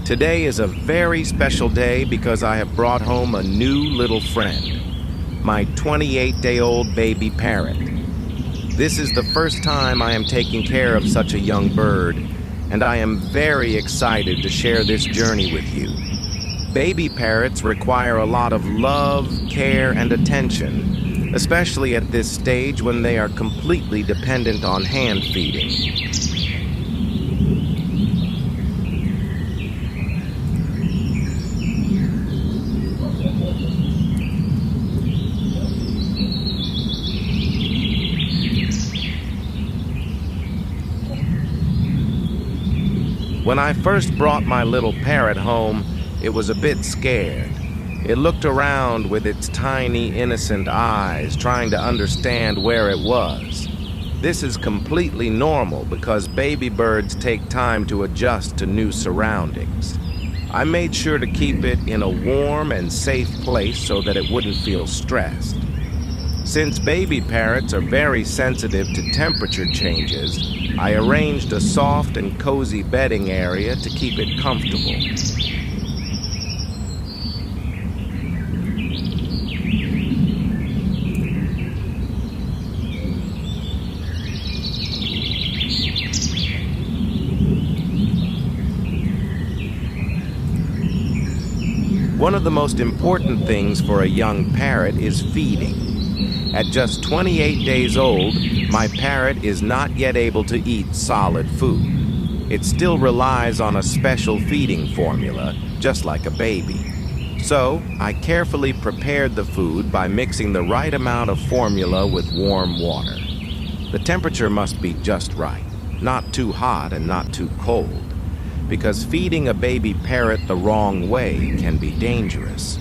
Today is a very special day because I have brought home a new little friend, my 28-day-old baby Parrot. This is the first time I am taking care of such a young bird, and I am very excited to share this journey with you. Baby parrots require a lot of love, care, and attention, especially at this stage when they are completely dependent on hand feeding. When I first brought my little parrot home, it was a bit scared. It looked around with its tiny, innocent eyes, trying to understand where it was. This is completely normal because baby birds take time to adjust to new surroundings. I made sure to keep it in a warm and safe place so that it wouldn't feel stressed. Since baby parrots are very sensitive to temperature changes, I arranged a soft and cozy bedding area to keep it comfortable. One of the most important things for a young parrot is feeding. At just 28 days old, my parrot is not yet able to eat solid food. It still relies on a special feeding formula, just like a baby. So, I carefully prepared the food by mixing the right amount of formula with warm water. The temperature must be just right, not too hot and not too cold, because feeding a baby parrot the wrong way can be dangerous.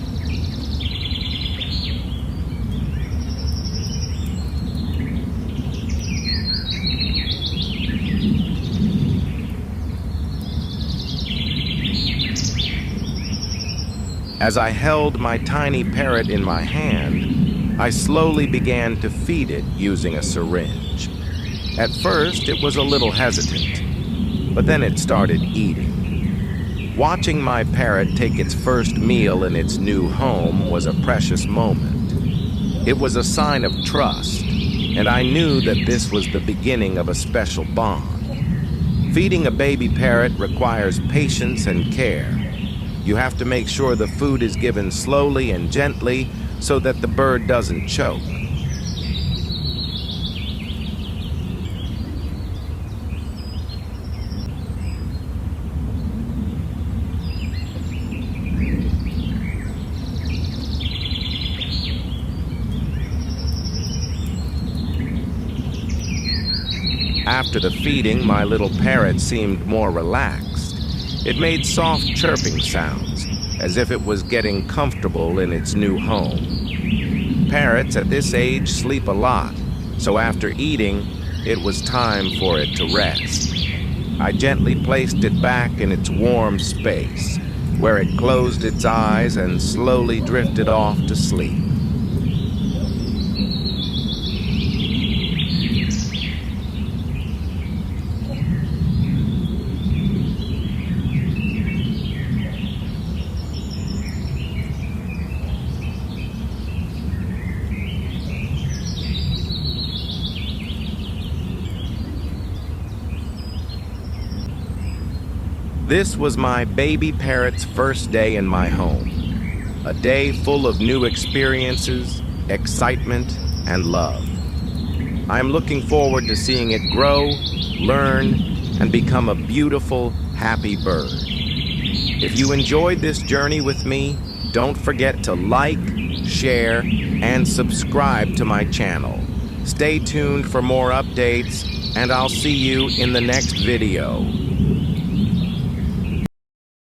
As I held my tiny parrot in my hand, I slowly began to feed it using a syringe. At first, it was a little hesitant, but then it started eating. Watching my parrot take its first meal in its new home was a precious moment. It was a sign of trust, and I knew that this was the beginning of a special bond. Feeding a baby parrot requires patience and care. You have to make sure the food is given slowly and gently so that the bird doesn't choke. After the feeding, my little parrot seemed more relaxed. It made soft chirping sounds, as if it was getting comfortable in its new home. Parrots at this age sleep a lot, so after eating, it was time for it to rest. I gently placed it back in its warm space, where it closed its eyes and slowly drifted off to sleep. This was my baby parrot's first day in my home. A day full of new experiences, excitement, and love. I am looking forward to seeing it grow, learn, and become a beautiful, happy bird. If you enjoyed this journey with me, don't forget to like, share, and subscribe to my channel. Stay tuned for more updates, and I'll see you in the next video.